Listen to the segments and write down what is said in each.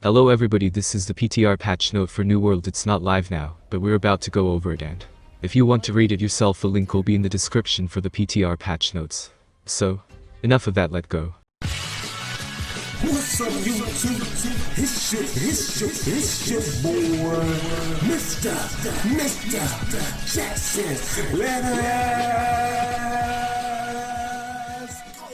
Hello everybody, this is the PTR patch note for New World. It's not live now, but we're about to go over it, and if you want to read it yourself, a link will be in the description for the PTR patch notes. So, enough of that, let's go. What's up, YouTube? It's your boy, Mr. Jackson. Let us go.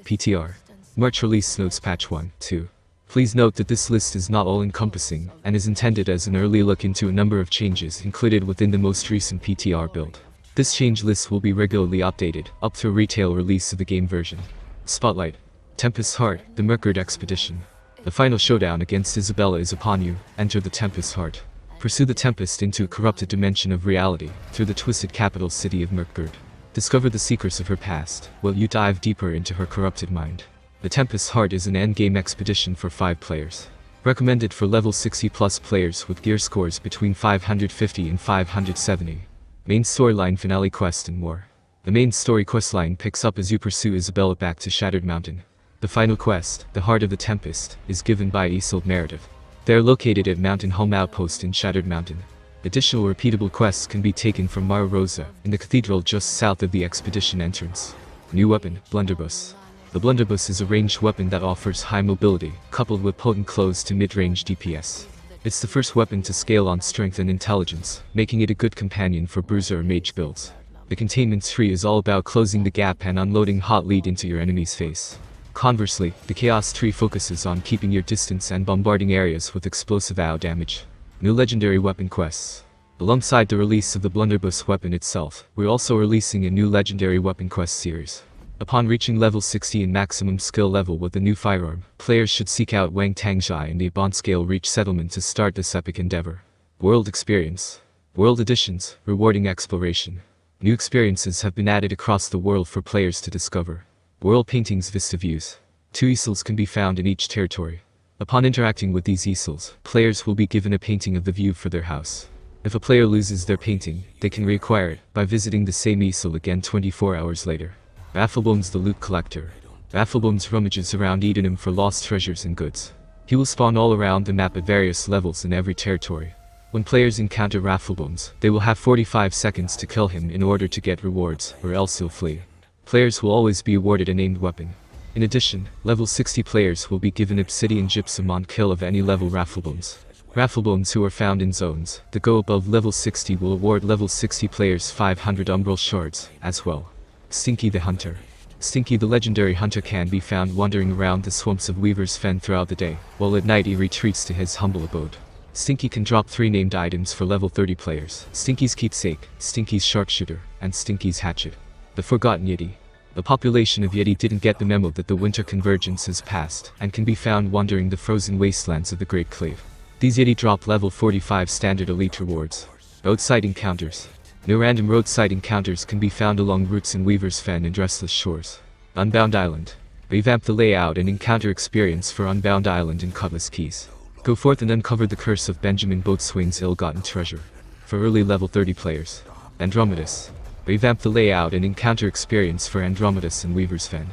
PTR. March release notes patch 1, 2. Please note that this list is not all-encompassing, and is intended as an early look into a number of changes included within the most recent PTR build. This change list will be regularly updated, up to a retail release of the game version. Spotlight. Tempest's Heart, the Mirkgard Expedition. The final showdown against Isabella is upon you. Enter the Tempest's Heart. Pursue the Tempest into a corrupted dimension of reality, through the twisted capital city of Mirkgard. Discover the secrets of her past, while you dive deeper into her corrupted mind. The Tempest's Heart is an endgame expedition for 5 players. Recommended for level 60 plus players with gear scores between 550 and 570. Main storyline, finale quest, and more. The main story questline picks up as you pursue Isabella back to Shattered Mountain. The final quest, the Heart of the Tempest, is given by Isolde narrative. They are located at Mountain Home Outpost in Shattered Mountain. Additional repeatable quests can be taken from Mara Rosa, in the cathedral just south of the expedition entrance. New weapon, Blunderbuss. The Blunderbuss is a ranged weapon that offers high mobility, coupled with potent close to mid-range DPS. It's the first weapon to scale on strength and intelligence, making it a good companion for bruiser or mage builds. The containment tree is all about closing the gap and unloading hot lead into your enemy's face. Conversely, the chaos tree focuses on keeping your distance and bombarding areas with explosive AoE damage. New legendary weapon quests. Alongside the release of the Blunderbuss weapon itself, we're also releasing a new legendary weapon quest series. Upon reaching level 60 in maximum skill level with the new firearm, players should seek out Wang Tangjai and the Abonscale Reach settlement to start this epic endeavor. World Experience. World Editions, rewarding exploration. New experiences have been added across the world for players to discover. World Paintings Vista Views. 2 easels can be found in each territory. Upon interacting with these easels, players will be given a painting of the view for their house. If a player loses their painting, they can reacquire it by visiting the same easel again 24 hours later. Rafflebones the Loot Collector. Rafflebones rummages around Edenham for lost treasures and goods. He will spawn all around the map at various levels in every territory. When players encounter Rafflebones, they will have 45 seconds to kill him in order to get rewards, or else he'll flee. Players will always be awarded a named weapon. In addition, level 60 players will be given Obsidian Gypsum on kill of any level Rafflebones. Rafflebones who are found in zones that go above level 60 will award level 60 players 500 Umbral Shards, as well. Stinky the Hunter. Stinky the legendary hunter can be found wandering around the swamps of Weaver's Fen throughout the day, while at night he retreats to his humble abode. Stinky can drop 3 named items for level 30 players: Stinky's Keepsake, Stinky's Sharpshooter, and Stinky's Hatchet. The Forgotten Yeti. The population of Yeti didn't get the memo that the winter convergence has passed, and can be found wandering the frozen wastelands of the Great Clave. These Yeti drop level 45 standard elite rewards. Roadside encounters. New random roadside encounters can be found along routes in Weaver's Fen and Restless Shores. Unbound Island. Revamp the layout and encounter experience for Unbound Island and Cutlass Keys. Go forth and uncover the curse of Benjamin Boatswain's ill-gotten treasure. For early level 30 players. Andromedus. Revamp the layout and encounter experience for Andromedus and Weaver's Fen.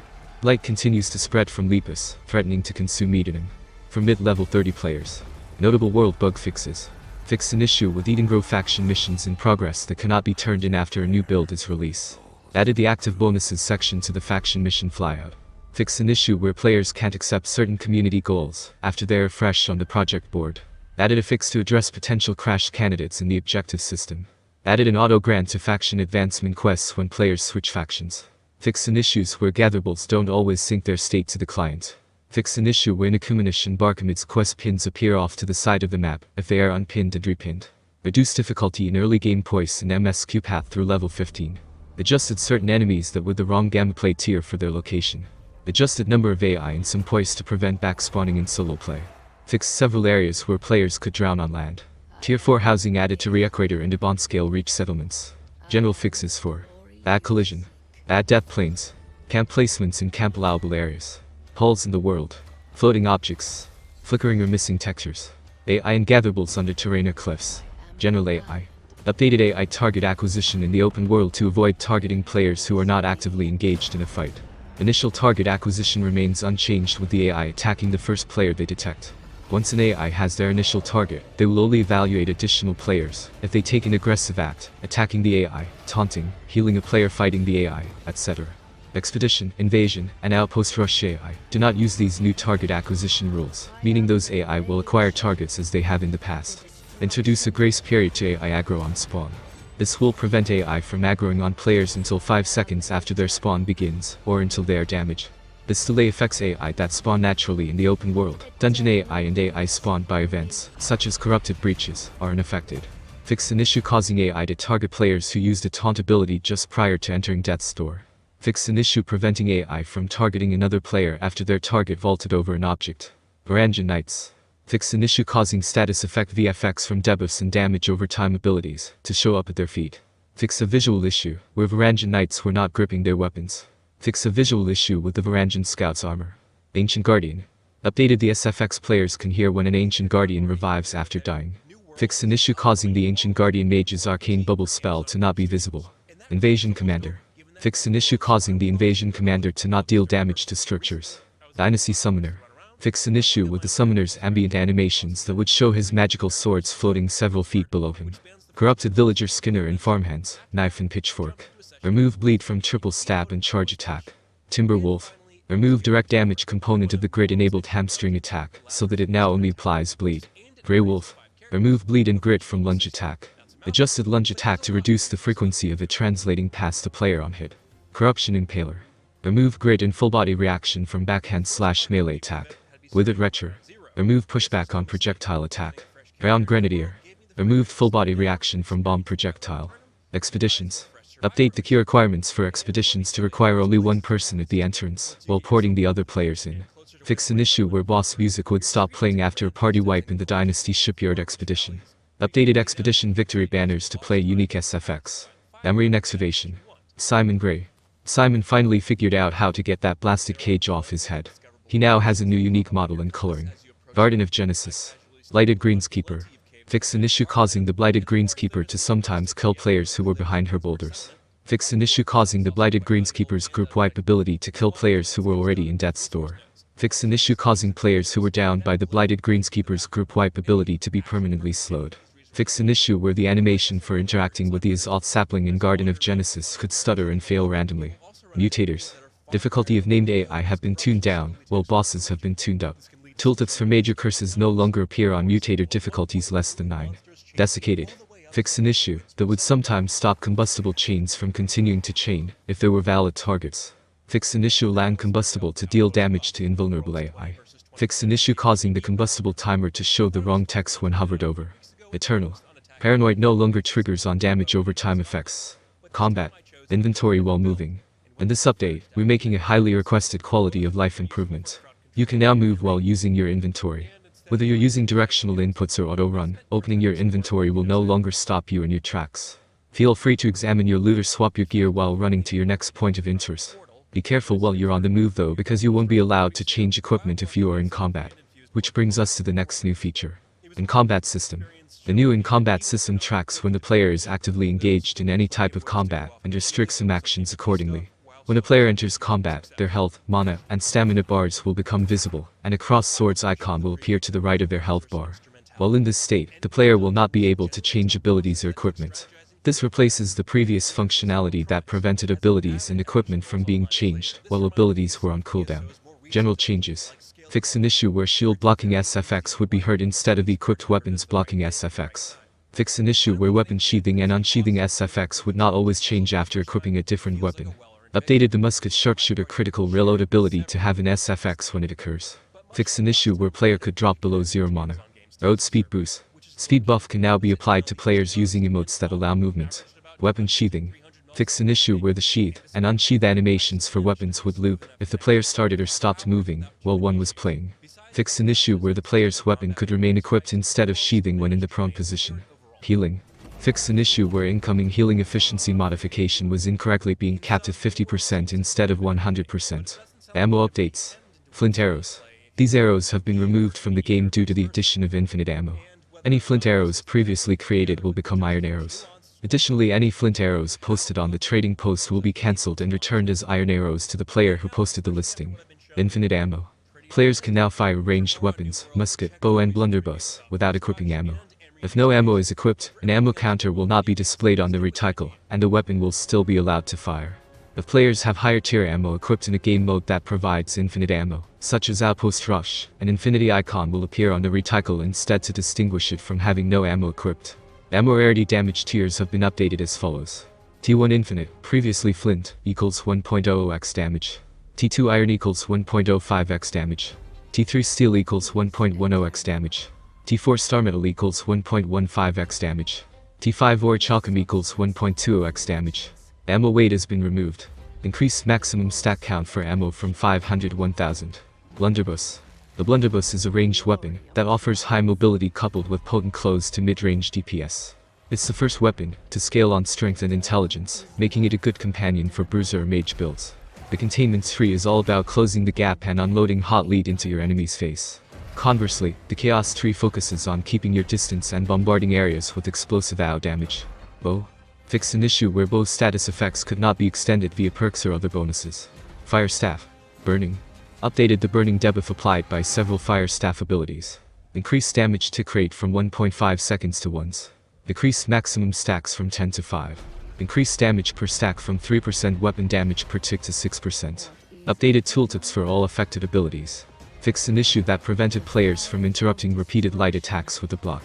Light continues to spread from Lepus, threatening to consume Edenham. For mid-level 30 players. Notable world bug fixes. Fix an issue with Eden Grove faction missions in progress that cannot be turned in after a new build is released. Added the active bonuses section to the faction mission flyout. Fix an issue where players can't accept certain community goals after they are fresh on the project board. Added a fix to address potential crash candidates in the objective system. Added an auto grant to faction advancement quests when players switch factions. Fix an issues where gatherables don't always sync their state to the client. Fix an issue where Nakumanish and Barkamid's quest pins appear off to the side of the map if they are unpinned and repinned. Reduce difficulty in early game poise and MSQ path through level 15. Adjusted certain enemies that were the wrong gameplay tier for their location. Adjusted number of AI and some poise to prevent backspawning in solo play. Fixed several areas where players could drown on land. Tier 4 housing added to Reequator and Abonscale Reach settlements. General fixes for bad collision, bad death planes, camp placements in camp allowable areas. Holes in the world. Floating objects. Flickering or missing textures. AI and gatherables under terrain or cliffs. General AI. Updated AI target acquisition in the open world to avoid targeting players who are not actively engaged in a fight. Initial target acquisition remains unchanged with the AI attacking the first player they detect. Once an AI has their initial target, they will only evaluate additional players if they take an aggressive act, attacking the AI, taunting, healing a player fighting the AI, etc. Expedition, Invasion, and Outpost Rush AI do not use these new target acquisition rules, meaning those AI will acquire targets as they have in the past. Introduce a grace period to AI aggro on spawn. This will prevent AI from aggroing on players until 5 seconds after their spawn begins, or until they are damaged. This delay affects AI that spawn naturally in the open world. Dungeon AI and AI spawned by events, such as corrupted breaches, are unaffected. Fix an issue causing AI to target players who used a taunt ability just prior to entering Death's Door. Fix an issue preventing AI from targeting another player after their target vaulted over an object. Varangian Knights. Fix an issue causing status effect VFX from debuffs and damage over time abilities to show up at their feet. Fix a visual issue where Varangian Knights were not gripping their weapons. Fix a visual issue with the Varangian Scout's armor. Ancient Guardian. Updated, the SFX players can hear when an Ancient Guardian revives after dying. Fix an issue causing the Ancient Guardian Mage's Arcane Bubble spell to not be visible. Invasion Commander. Fix an issue causing the Invasion Commander to not deal damage to structures. Dynasty Summoner. Fix an issue with the summoner's ambient animations that would show his magical swords floating several feet below him. Corrupted Villager Skinner and Farmhands, Knife and Pitchfork. Remove bleed from triple stab and charge attack. Timber Wolf. Remove direct damage component of the grid enabled hamstring attack so that it now only applies bleed. Grey Wolf. Remove bleed and grit from lunge attack. Adjusted lunge attack to reduce the frequency of it translating past the player on hit. Corruption Impaler. Remove grit and full body reaction from backhand/melee attack. Withered Retcher. Remove pushback on projectile attack. Round Grenadier. Removed full body reaction from bomb projectile. Expeditions. Update the key requirements for expeditions to require only one person at the entrance, while porting the other players in. Fix an issue where boss music would stop playing after a party wipe in the Dynasty Shipyard Expedition. Updated expedition victory banners to play unique SFX. Emerine Excavation. Simon Gray. Simon finally figured out how to get that blasted cage off his head. He now has a new unique model and coloring. Garden of Genesis. Blighted Greenskeeper. Fix an issue causing the Blighted Greenskeeper to sometimes kill players who were behind her boulders. Fix an issue causing the Blighted Greenskeeper's group wipe ability to kill players who were already in Death's Door. Fix an issue causing players who were downed by the Blighted Greenskeeper's group wipe ability to be permanently slowed. Fix an issue where the animation for interacting with the Azoth sapling in Garden of Genesis could stutter and fail randomly. Mutators. Difficulty of named AI have been tuned down, while bosses have been tuned up. Tooltips for major curses no longer appear on mutator difficulties less than 9. Desiccated. Fix an issue that would sometimes stop combustible chains from continuing to chain if there were valid targets. Fix an issue allowing combustible to deal damage to invulnerable AI. Fix an issue causing the combustible timer to show the wrong text when hovered over. Eternal. Paranoid no longer triggers on damage over time effects. Combat. Inventory while moving. In this update, we're making a highly requested quality of life improvement. You can now move while using your inventory. Whether you're using directional inputs or auto-run, opening your inventory will no longer stop you in your tracks. Feel free to examine your loot or swap your gear while running to your next point of interest. Be careful while you're on the move though, because you won't be allowed to change equipment if you are in combat. Which brings us to the next new feature. In combat system. The new in-combat system tracks when the player is actively engaged in any type of combat and restricts some actions accordingly. When a player enters combat, their health, mana, and stamina bars will become visible, and a crossed swords icon will appear to the right of their health bar. While in this state, the player will not be able to change abilities or equipment. This replaces the previous functionality that prevented abilities and equipment from being changed while abilities were on cooldown. General changes. Fix an issue where shield blocking SFX would be heard instead of equipped weapons blocking SFX. Fix an issue where weapon sheathing and unsheathing SFX would not always change after equipping a different weapon. Updated the musket sharpshooter critical reload ability to have an SFX when it occurs. Fix an issue where player could drop below 0 mana. Road speed boost. Speed buff can now be applied to players using emotes that allow movement. Weapon sheathing. Fix an issue where the sheath and unsheath animations for weapons would loop if the player started or stopped moving while one was playing. Fix an issue where the player's weapon could remain equipped instead of sheathing when in the prone position. Healing. Fix an issue where incoming healing efficiency modification was incorrectly being capped at 50% instead of 100%. Ammo updates. Flint arrows. These arrows have been removed from the game due to the addition of infinite ammo. Any flint arrows previously created will become iron arrows. Additionally, any flint arrows posted on the trading post will be cancelled and returned as iron arrows to the player who posted the listing. Infinite ammo. Players can now fire ranged weapons, musket, bow and blunderbuss, without equipping ammo. If no ammo is equipped, an ammo counter will not be displayed on the reticle, and the weapon will still be allowed to fire. If players have higher tier ammo equipped in a game mode that provides infinite ammo, such as Outpost Rush, an infinity icon will appear on the reticle instead to distinguish it from having no ammo equipped. Ammo rarity damage tiers have been updated as follows. T1 Infinite, previously Flint, equals 1.00x damage. T2 Iron equals 1.05x damage. T3 Steel equals 1.10x damage. T4 Star Metal equals 1.15x damage. T5 Ore Chalcum equals 1.20x damage. Ammo weight has been removed. Increased maximum stack count for ammo from 500 to 1000. Blunderbuss. The blunderbuss is a ranged weapon that offers high mobility coupled with potent close to mid-range DPS. It's the first weapon to scale on strength and intelligence, making it a good companion for bruiser or mage builds. The containment tree is all about closing the gap and unloading hot lead into your enemy's face. Conversely, the chaos tree focuses on keeping your distance and bombarding areas with explosive AoE damage. Bow. Fixed an issue where bow status effects could not be extended via perks or other bonuses. Fire staff. Burning. Updated the burning debuff applied by several fire staff abilities. Increased damage tick rate from 1.5 seconds to once. Decreased maximum stacks from 10 to 5. Increased damage per stack from 3% weapon damage per tick to 6%. Updated tooltips for all affected abilities. Fixed an issue that prevented players from interrupting repeated light attacks with a block.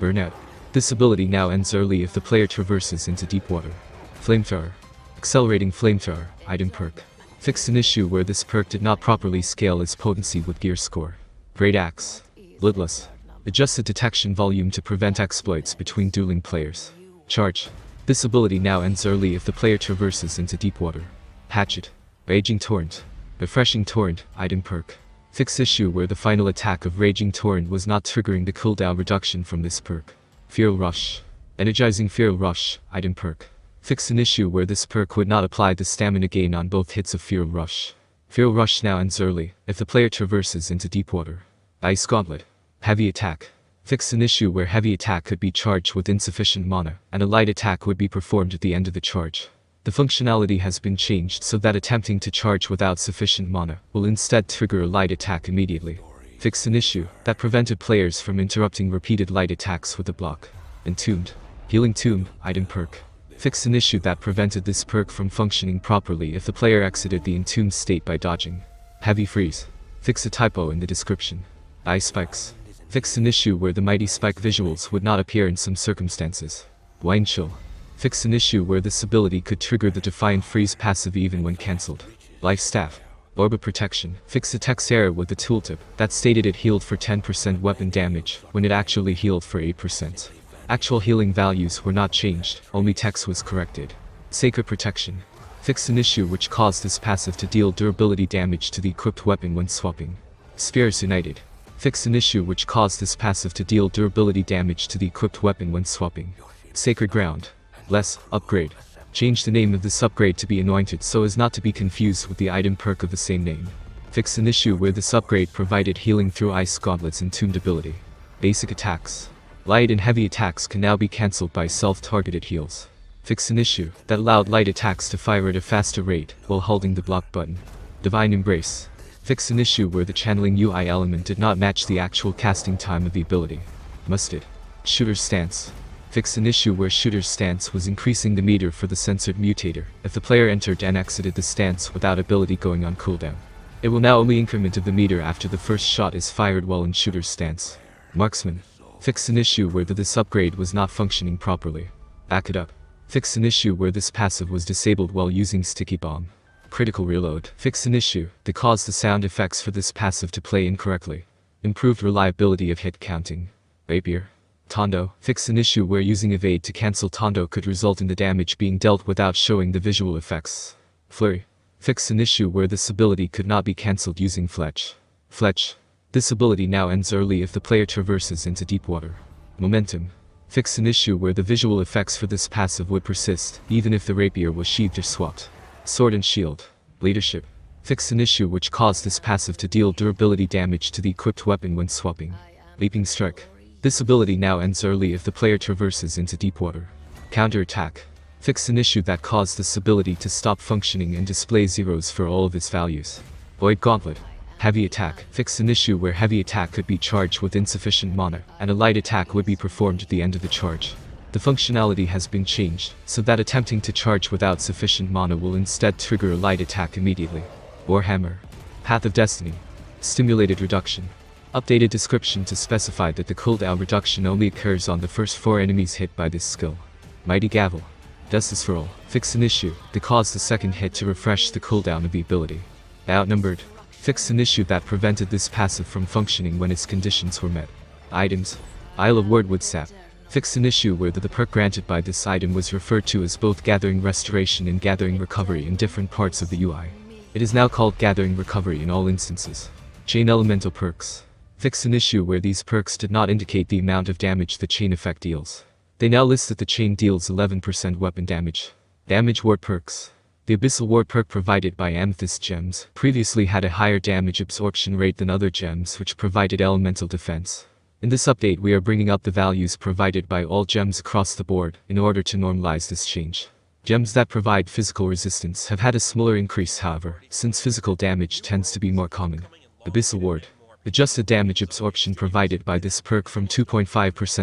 Burnout. This ability now ends early if the player traverses into deep water. Flamethrower. Accelerating Flamethrower, item perk. Fixed an issue where this perk did not properly scale its potency with gear score. Great Axe. Bloodless. Adjusted detection volume to prevent exploits between dueling players. Charge. This ability now ends early if the player traverses into deep water. Hatchet. Raging Torrent. Refreshing Torrent, item perk. Fixed issue where the final attack of Raging Torrent was not triggering the cooldown reduction from this perk. Feral Rush. Energizing Feral Rush, item perk. Fixed an issue where this perk would not apply the stamina gain on both hits of Feral Rush. Feral Rush now ends early if the player traverses into deep water. Ice Gauntlet. Heavy Attack. Fixed an issue where heavy attack could be charged with insufficient mana, and a light attack would be performed at the end of the charge. The functionality has been changed so that attempting to charge without sufficient mana will instead trigger a light attack immediately. Fixed an issue that prevented players from interrupting repeated light attacks with a block. Entombed. Healing Tomb, item perk. Fixed an issue that prevented this perk from functioning properly if the player exited the entombed state by dodging. Heavy Freeze. Fix a typo in the description. Ice Spikes. Fixed an issue where the mighty spike visuals would not appear in some circumstances. Wine Chill. Fixed an issue where this ability could trigger the Defiant Freeze passive even when cancelled. Life Staff. Orb of Protection. Fixed a text error with the tooltip that stated it healed for 10% weapon damage when it actually healed for 8%. Actual healing values were not changed, only text was corrected. Sacred Protection. Fixed an issue which caused this passive to deal durability damage to the equipped weapon when swapping. Spirits United. Fixed an issue which caused this passive to deal durability damage to the equipped weapon when swapping. Sacred Ground. Less, upgrade. Change the name of this upgrade to be Anointed so as not to be confused with the item perk of the same name. Fixed an issue where this upgrade provided healing through Ice Gauntlet's entombed ability. Basic Attacks. Light and heavy attacks can now be cancelled by self-targeted heals. Fixed an issue that allowed light attacks to fire at a faster rate while holding the block button. Divine Embrace. Fixed an issue where the channeling UI element did not match the actual casting time of the ability. Musted. Shooter's Stance. Fixed an issue where Shooter's Stance was increasing the meter for the censored mutator if the player entered and exited the stance without ability going on cooldown. It will now only increment of the meter after the first shot is fired while in Shooter's Stance. Marksman. Fixed an issue where this upgrade was not functioning properly. Back it up. Fixed an issue where this passive was disabled while using Sticky Bomb. Critical Reload. Fixed an issue that caused the sound effects for this passive to play incorrectly. Improved reliability of hit counting. Rapier. Tondo. Fixed an issue where using Evade to cancel Tondo could result in the damage being dealt without showing the visual effects. Flurry. Fixed an issue where this ability could not be cancelled using Fletch. Fletch. This ability now ends early if the player traverses into deep water. Momentum. Fixed an issue where the visual effects for this passive would persist, even if the rapier was sheathed or swapped. Sword and Shield. Leadership. Fixed an issue which caused this passive to deal durability damage to the equipped weapon when swapping. Leaping Strike. This ability now ends early if the player traverses into deep water. Counterattack. Fix an issue that caused this ability to stop functioning and display zeros for all of its values. Void Gauntlet. Heavy attack. Fix an issue where heavy attack could be charged with insufficient mana, and a light attack would be performed at the end of the charge. The functionality has been changed, so that attempting to charge without sufficient mana will instead trigger a light attack immediately. Warhammer. Path of Destiny. Stimulated reduction. Updated description to specify that the cooldown reduction only occurs on the first 4 enemies hit by this skill. Mighty Gavel. Justice for All. Fix an issue that caused the second hit to refresh the cooldown of the ability. Outnumbered. Fix an issue that prevented this passive from functioning when its conditions were met. Items. Isle of Wordwood Sap. Fix an issue where the perk granted by this item was referred to as both Gathering Restoration and Gathering Recovery in different parts of the UI. It is now called Gathering Recovery in all instances. Chain Elemental Perks. Fix an issue where these perks did not indicate the amount of damage the chain effect deals. They now list that the chain deals 11% weapon damage. Damage Ward Perks. The Abyssal Ward perk provided by Amethyst gems previously had a higher damage absorption rate than other gems which provided elemental defense. In this update we are bringing up the values provided by all gems across the board in order to normalize this change. Gems that provide physical resistance have had a smaller increase however, since physical damage tends to be more common. Abyssal Ward. Adjusted damage absorption provided by this perk from 2.5%,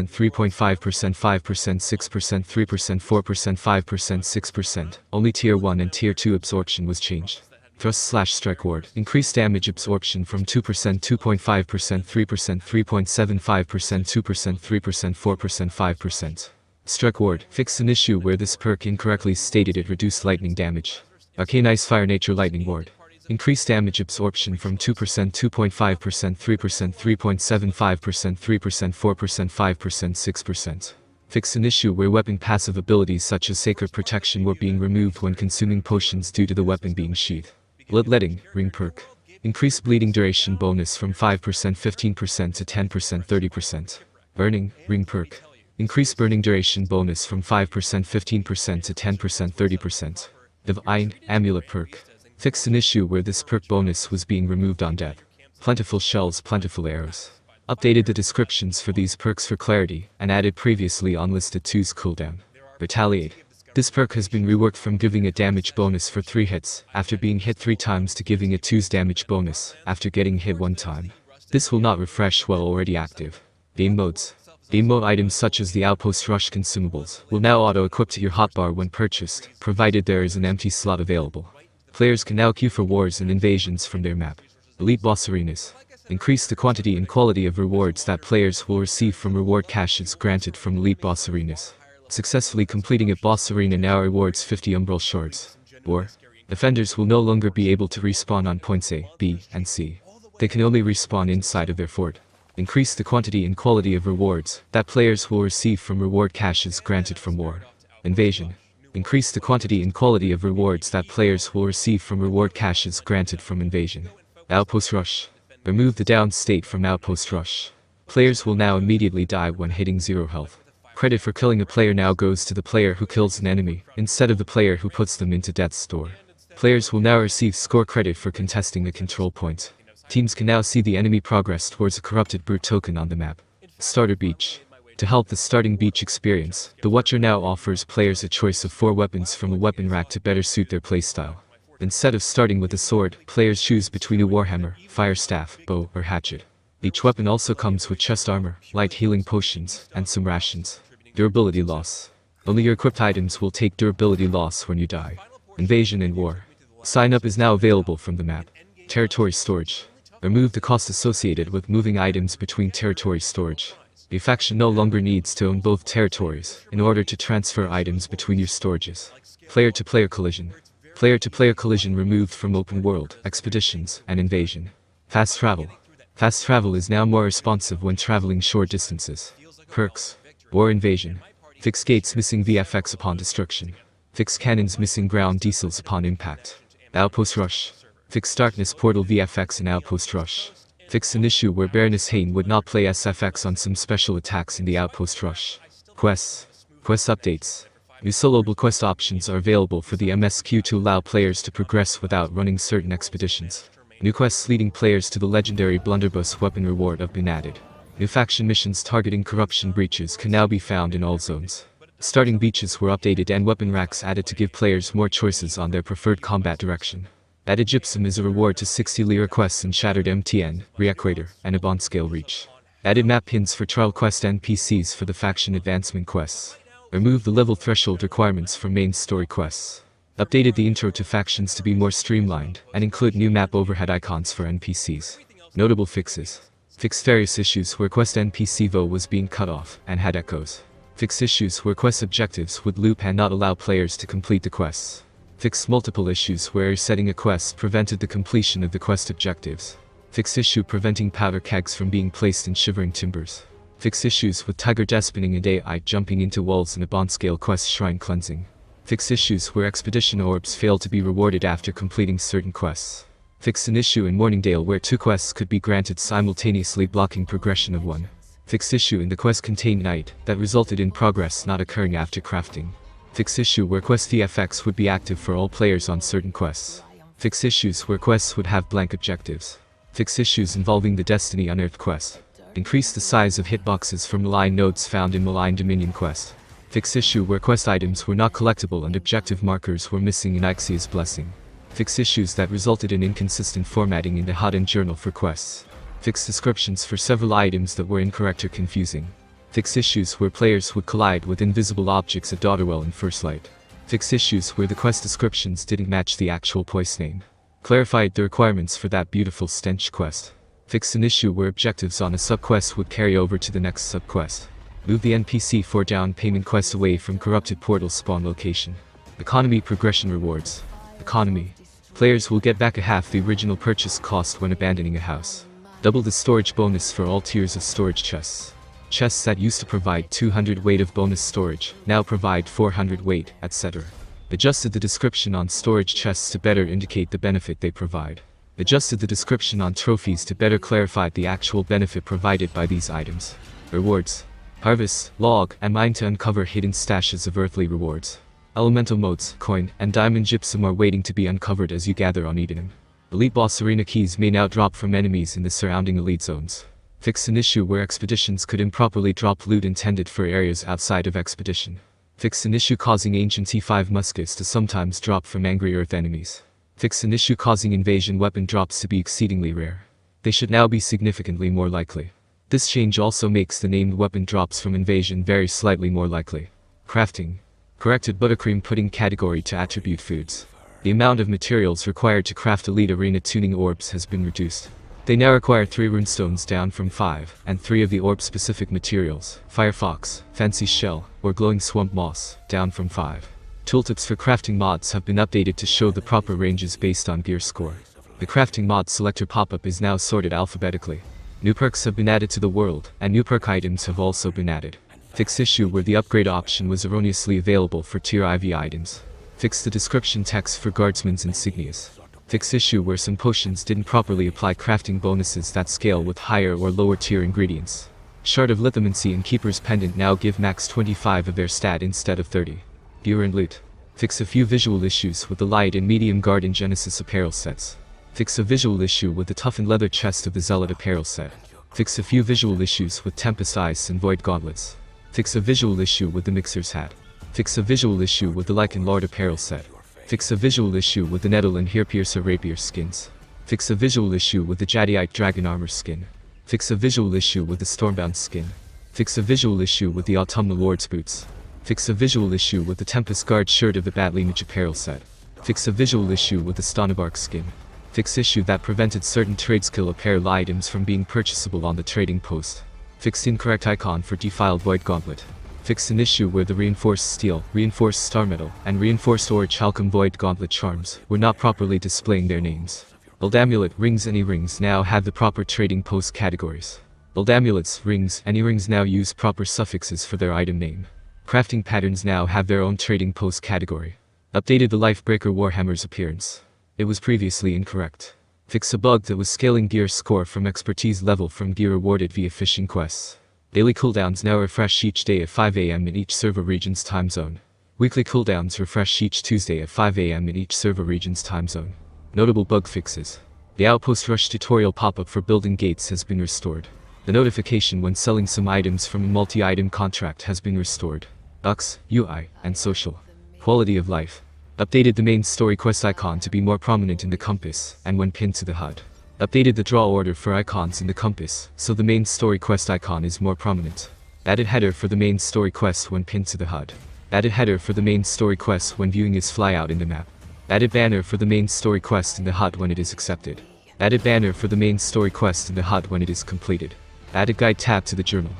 3.5%, 5%, 6%, 3%, 4%, 5%, 6%. Only Tier 1 and Tier 2 absorption was changed. Thrust/Strike Ward. Increased damage absorption from 2%, 2.5%, 3%, 3.75%, 2%, 3%, 4%, 5%. Strike Ward. Fix an issue where this perk incorrectly stated it reduced lightning damage. Arcane Ice Fire Nature Lightning Ward. Increased damage absorption from 2%, 2.5%, 3%, 3.75%, 3%, 4%, 5%, 6%. Fix an issue where weapon passive abilities such as Sacred Protection were being removed when consuming potions due to the weapon being sheathed. Bloodletting, Ring Perk. Increased bleeding duration bonus from 5%, 15% to 10%, 30%. Burning, Ring Perk. Increased burning duration bonus from 5%, 15% to 10%, 30%. Divine, Amulet Perk. Fixed an issue where this perk bonus was being removed on death. Plentiful Shells, Plentiful Arrows. Updated the descriptions for these perks for clarity, and added previously unlisted 2's cooldown. Retaliate. This perk has been reworked from giving a damage bonus for 3 hits, after being hit 3 times to giving a 2's damage bonus, after getting hit 1 time. This will not refresh while already active. Game Modes. Game mode items such as the Outpost Rush consumables will now auto-equip to your hotbar when purchased, provided there is an empty slot available. Players can now queue for wars and invasions from their map. Elite Boss Arenas. Increase the quantity and quality of rewards that players will receive from reward caches granted from Elite Boss Arenas. Successfully completing a boss arena now rewards 50 Umbral Shards. Or, defenders will no longer be able to respawn on points A, B, and C. They can only respawn inside of their fort. Increase the quantity and quality of rewards that players will receive from reward caches granted from War. Invasion. Increase the quantity and quality of rewards that players will receive from reward caches granted from Invasion. Outpost Rush. Remove the down state from Outpost Rush. Players will now immediately die when hitting 0 health. Credit for killing a player now goes to the player who kills an enemy, instead of the player who puts them into death's door. Players will now receive score credit for contesting a control point. Teams can now see the enemy progress towards a corrupted brute token on the map. Starter Beach. To help the starting beach experience, the Watcher now offers players a choice of 4 weapons from a weapon rack to better suit their playstyle. Instead of starting with a sword, players choose between a warhammer, fire staff, bow, or hatchet. Each weapon also comes with chest armor, light healing potions, and some rations. Durability loss. Only your equipped items will take durability loss when you die. Invasion and War. Sign up is now available from the map. Territory Storage. Remove the cost associated with moving items between territory storage. The faction no longer needs to own both territories in order to transfer items between your storages. Player-to-player collision. Player-to-player collision removed from open world, expeditions, and invasion. Fast travel. Fast travel is now more responsive when traveling short distances. Perks. War Invasion. Fix gates missing VFX upon destruction. Fix cannons missing ground diesels upon impact. Outpost Rush. Fix Darkness Portal VFX in Outpost Rush. Fix an issue where Baroness Hayne would not play SFX on some special attacks in the Outpost Rush. Quests. Quest updates. New soloable quest options are available for the MSQ to allow players to progress without running certain expeditions. New quests leading players to the legendary Blunderbuss weapon reward have been added. New faction missions targeting corruption breaches can now be found in all zones. Starting beaches were updated and weapon racks added to give players more choices on their preferred combat direction. Added gypsum is a reward to 60 lira quests in Shattered MTN, Reequator, and a bond scale reach. Added map pins for trial quest NPCs for the faction advancement quests. Removed the level threshold requirements for main story quests. Updated the intro to factions to be more streamlined, and include new map overhead icons for NPCs. Notable fixes. Fixed various issues where quest NPC VO was being cut off, and had echoes. Fixed issues where quest objectives would loop and not allow players to complete the quests. Fixed multiple issues where setting a quest prevented the completion of the quest objectives. Fixed issue preventing powder kegs from being placed in shivering timbers. Fixed issues with Tiger Despinning and AI jumping into walls in a bond scale quest shrine cleansing. Fixed issues where expedition orbs fail to be rewarded after completing certain quests. Fixed an issue in Morningdale where 2 quests could be granted simultaneously blocking progression of 1. Fixed issue in the quest Contained Night that resulted in progress not occurring after crafting. Fixed issue where quest VFX would be active for all players on certain quests. Fixed issues where quests would have blank objectives. Fixed issues involving the Destiny Unearthed quest. Increase the size of hitboxes for malign nodes found in Malign Dominion quest. Fixed issue where quest items were not collectible and objective markers were missing in Ixia's Blessing. Fixed issues that resulted in inconsistent formatting in the HUD and journal for quests. Fixed descriptions for several items that were incorrect or confusing. Fixed issues where players would collide with invisible objects at Daughterwell in First Light. Fixed issues where the quest descriptions didn't match the actual place name. Clarified the requirements for that beautiful stench quest. Fixed an issue where objectives on a sub-quest would carry over to the next sub-quest. Move the NPC for down payment quest away from corrupted portal spawn location. Economy progression rewards. Economy. Players will get back a half the original purchase cost when abandoning a house. Double the storage bonus for all tiers of storage chests. Chests that used to provide 200 weight of bonus storage, now provide 400 weight, etc. Adjusted the description on storage chests to better indicate the benefit they provide. Adjusted the description on trophies to better clarify the actual benefit provided by these items. Rewards. Harvest, log, and mine to uncover hidden stashes of earthly rewards. Elemental modes, coin, and diamond gypsum are waiting to be uncovered as you gather on Eden. Elite boss arena keys may now drop from enemies in the surrounding elite zones. Fix an issue where expeditions could improperly drop loot intended for areas outside of expedition. Fix an issue causing ancient T5 muskets to sometimes drop from angry earth enemies. Fix an issue causing invasion weapon drops to be exceedingly rare. They should now be significantly more likely. This change also makes the named weapon drops from invasion very slightly more likely. Crafting. Corrected buttercream pudding category to attribute foods. The amount of materials required to craft elite arena tuning orbs has been reduced. They now require 3 runestones down from 5, and 3 of the orb-specific materials, Firefox, Fancy Shell, or Glowing Swamp Moss, down from 5. Tooltips for crafting mods have been updated to show the proper ranges based on gear score. The crafting mod selector pop-up is now sorted alphabetically. New perks have been added to the world, and new perk items have also been added. Fix issue where the upgrade option was erroneously available for tier IV items. Fix the description text for guardsman's insignias. Fix issue where some potions didn't properly apply crafting bonuses that scale with higher or lower tier ingredients. Shard of Lithomancy and Keeper's Pendant now give max 25 of their stat instead of 30. Gear and loot. Fix a few visual issues with the light and medium guard and Genesis apparel sets. Fix a visual issue with the toughened leather chest of the Zealot apparel set. Fix a few visual issues with Tempest Ice and Void Gauntlets. Fix a visual issue with the Mixer's hat. Fix a visual issue with the Lycan Lord apparel set. Fix a visual issue with the Nettle and Hairpiercer rapier skins. Fix a visual issue with the Jadeite dragon armor skin. Fix a visual issue with the Stormbound skin. Fix a visual issue with the Autumnal Lord's boots. Fix a visual issue with the Tempest Guard shirt of the Batlineage apparel set. Fix a visual issue with the Stonebark skin. Fix issue that prevented certain trade skill apparel items from being purchasable on the trading post. Fix incorrect icon for Defiled Void Gauntlet. Fix an issue where the Reinforced Steel, Reinforced Star Metal, and Reinforced Ore Chalcom Void Gauntlet charms were not properly displaying their names. Old Amulet, Rings, and E-Rings now have the proper trading post categories. Old Amulets, Rings, and E-Rings now use proper suffixes for their item name. Crafting patterns now have their own trading post category. Updated the Lifebreaker Warhammer's appearance. It was previously incorrect. Fix a bug that was scaling gear score from expertise level from gear awarded via fishing quests. Daily cooldowns now refresh each day at 5 AM in each server region's time zone. Weekly cooldowns refresh each Tuesday at 5 AM in each server region's time zone. Notable bug fixes. The Outpost Rush tutorial pop-up for building gates has been restored. The notification when selling some items from a multi-item contract has been restored. UX, UI, and social. Quality of life. Updated the main story quest icon to be more prominent in the compass, and when pinned to the HUD. Updated the draw order for icons in the compass, so the main story quest icon is more prominent. Added header for the main story quest when pinned to the HUD. Added header for the main story quest when viewing its flyout in the map. Added banner for the main story quest in the HUD when it is accepted. Added banner for the main story quest in the HUD when it is completed. Added guide tab to the journal.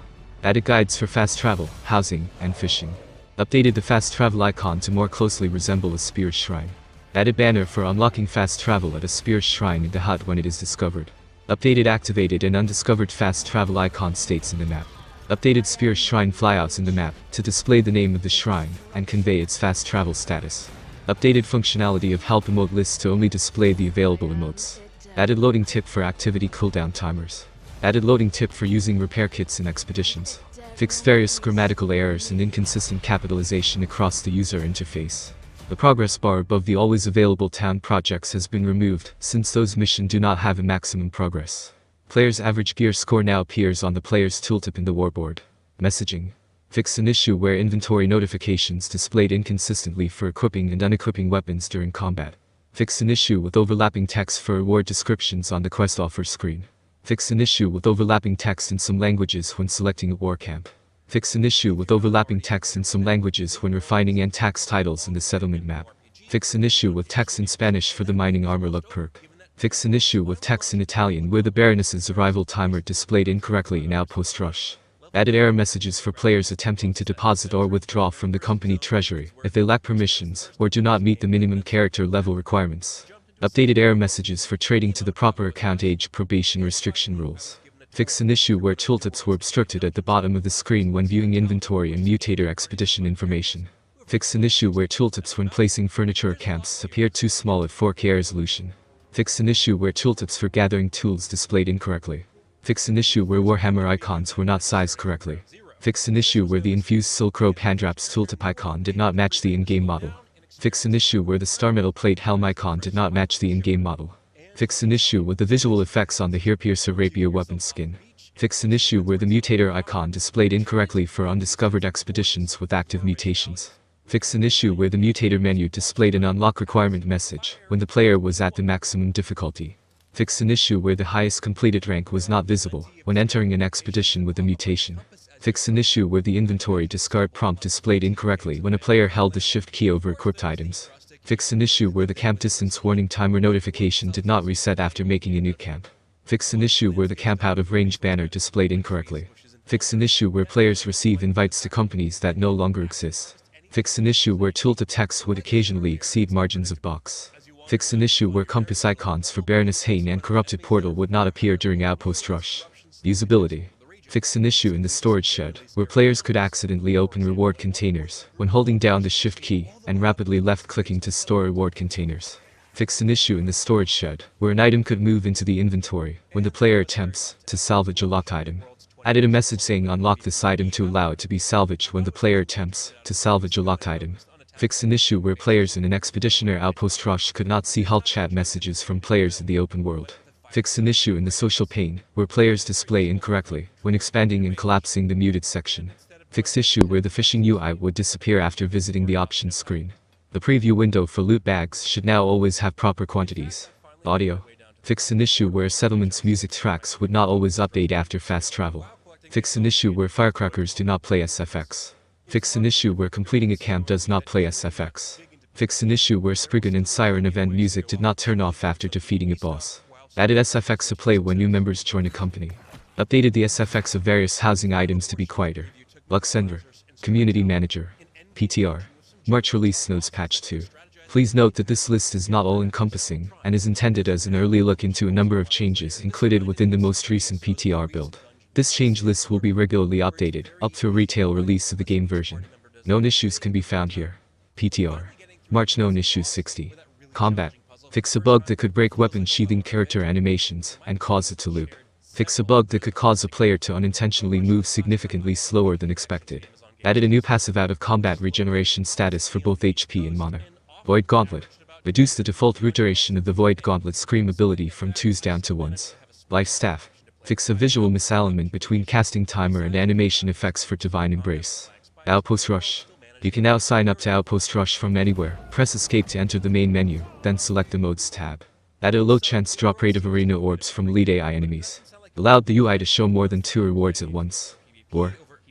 Added guides for fast travel, housing, and fishing. Updated the fast travel icon to more closely resemble a spirit shrine. Added banner for unlocking fast travel at a spirit shrine in the HUD when it is discovered. Updated activated and undiscovered fast travel icon states in the map. Updated spirit shrine flyouts in the map to display the name of the shrine and convey its fast travel status. Updated functionality of help emote list to only display the available emotes. Added loading tip for activity cooldown timers. Added loading tip for using repair kits in expeditions. Fixed various grammatical errors and inconsistent capitalization across the user interface. The progress bar above the always available town projects has been removed, since those missions do not have a maximum progress. Player's average gear score now appears on the player's tooltip in the warboard. Messaging. Fixed an issue where inventory notifications displayed inconsistently for equipping and unequipping weapons during combat. Fixed an issue with overlapping text for reward descriptions on the quest offer screen. Fix an issue with overlapping text in some languages when selecting a war camp. Fix an issue with overlapping text in some languages when refining and tax titles in the settlement map. Fix an issue with text in Spanish for the mining armor luck perk. Fix an issue with text in Italian where the Baroness's arrival timer displayed incorrectly in Outpost Rush. Added error messages for players attempting to deposit or withdraw from the company treasury if they lack permissions or do not meet the minimum character level requirements. Updated error messages for trading to the proper account age probation restriction rules. Fix an issue where tooltips were obstructed at the bottom of the screen when viewing inventory and mutator expedition information. Fix an issue where tooltips when placing furniture or camps appear too small at 4K resolution. Fix an issue where tooltips for gathering tools displayed incorrectly. Fix an issue where Warhammer icons were not sized correctly. Fix an issue where the infused Silk Robe Handwraps tooltip icon did not match the in-game model. Fix an issue where the Star Metal Plate Helm icon did not match the in-game model. Fix an issue with the visual effects on the Hairpiercer Rapier weapon skin. Fix an issue where the mutator icon displayed incorrectly for undiscovered expeditions with active mutations. Fix an issue where the mutator menu displayed an unlock requirement message when the player was at the maximum difficulty. Fix an issue where the highest completed rank was not visible when entering an expedition with a mutation. Fix an issue where the inventory discard prompt displayed incorrectly when a player held the shift key over equipped items. Fix an issue where the camp distance warning timer notification did not reset after making a new camp. Fix an issue where the camp out of range banner displayed incorrectly. Fix an issue where players receive invites to companies that no longer exist. Fix an issue where tooltip text would occasionally exceed margins of box. Fix an issue where compass icons for Baroness Hain and Corrupted Portal would not appear during Outpost Rush. Usability. Fix an issue in the storage shed, where players could accidentally open reward containers when holding down the shift key and rapidly left-clicking to store reward containers. Fix an issue in the storage shed, where an item could move into the inventory when the player attempts to salvage a locked item. Added a message saying unlock this item to allow it to be salvaged when the player attempts to salvage a locked item. Fix an issue where players in an expedition or outpost rush could not see HUD chat messages from players in the open world. Fix an issue in the social pane, where players display incorrectly when expanding and collapsing the muted section. Fix issue where the fishing UI would disappear after visiting the options screen. The preview window for loot bags should now always have proper quantities. Audio. Fix an issue where settlements music tracks would not always update after fast travel. Fix an issue where firecrackers do not play SFX. Fix an issue where completing a camp does not play SFX. Fix an issue where Spriggan and Siren event music did not turn off after defeating a boss. Added SFX to play when new members join a company. Updated the SFX of various housing items to be quieter. Luxendra. Community Manager. PTR. March release notes patch 2. Please note that this list is not all-encompassing and is intended as an early look into a number of changes included within the most recent PTR build. This change list will be regularly updated up to a retail release of the game version. Known issues can be found here. PTR. March known issues 60. Combat. Fix a bug that could break weapon sheathing character animations and cause it to loop. Fix a bug that could cause a player to unintentionally move significantly slower than expected. Added a new passive out of combat regeneration status for both HP and mana. Void Gauntlet. Reduce the default root duration of the Void Gauntlet Scream ability from 2s down to 1s. Life Staff. Fix a visual misalignment between casting timer and animation effects for Divine Embrace. Outpost Rush. You can now sign up to Outpost Rush from anywhere. Press escape to enter the main menu, then select the Modes tab. Added a low chance drop rate of arena orbs from lead AI enemies. Allowed the UI to show more than 2 rewards at once.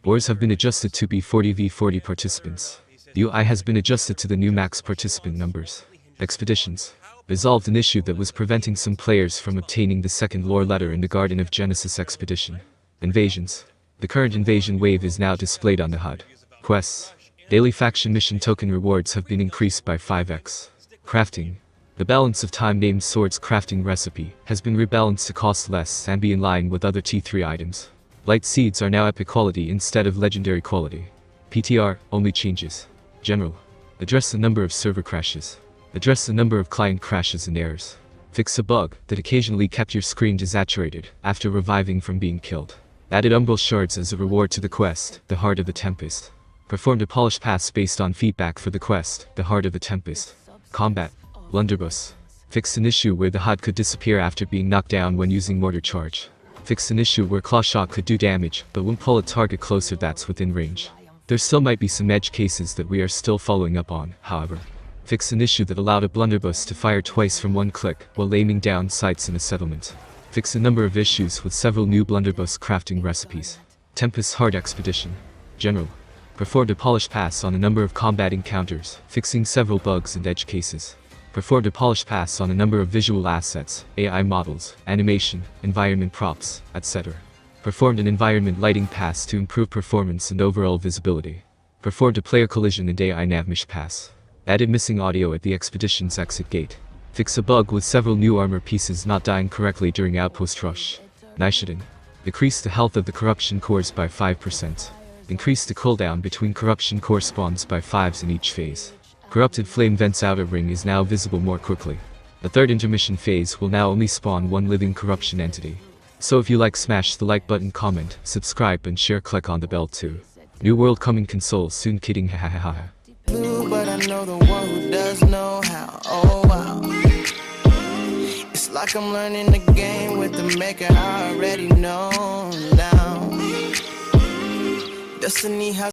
Wars have been adjusted to be 40v40 participants. The UI has been adjusted to the new max participant numbers. Expeditions. Resolved an issue that was preventing some players from obtaining the second lore letter in the Garden of Genesis expedition. Invasions. The current invasion wave is now displayed on the HUD. Quests. Daily faction mission token rewards have been increased by 5x. Crafting. The balance of time named swords crafting recipe has been rebalanced to cost less and be in line with other T3 items. Light seeds are now epic quality instead of legendary quality. PTR only changes. General. Address the number of server crashes. Address the number of client crashes and errors. Fix a bug that occasionally kept your screen desaturated after reviving from being killed. Added umbral shards as a reward to the quest, the Heart of the Tempest. Performed a polish pass based on feedback for the quest, the Heart of the Tempest. Combat. Blunderbuss. Fixed an issue where the HUD could disappear after being knocked down when using mortar charge. Fixed an issue where claw shot could do damage, but won't pull a target closer that's within range. There still might be some edge cases that we are still following up on, however. Fixed an issue that allowed a blunderbuss to fire twice from one click while aiming down sights in a settlement. Fixed a number of issues with several new blunderbuss crafting recipes. Tempest's Hard Expedition. General. Performed a polish pass on a number of combat encounters, fixing several bugs and edge cases. Performed a polish pass on a number of visual assets, AI models, animation, environment props, etc. Performed an environment lighting pass to improve performance and overall visibility. Performed a player collision and AI navmesh pass. Added missing audio at the expedition's exit gate. Fix a bug with several new armor pieces not dying correctly during Outpost Rush. Nishiden. Decrease the health of the corruption cores by 5%. Increase the cooldown between corruption core spawns by 5s in each phase. Corrupted Flame Vent's outer ring is now visible more quickly. The third intermission phase will now only spawn one living corruption entity. So if you like, smash the like button, comment, subscribe and share, click on the bell too. New world coming console soon, kidding, hahaha. But I know the one who does know how. Oh wow. It's like I'm learning the game with the maker I already know now. Destiny has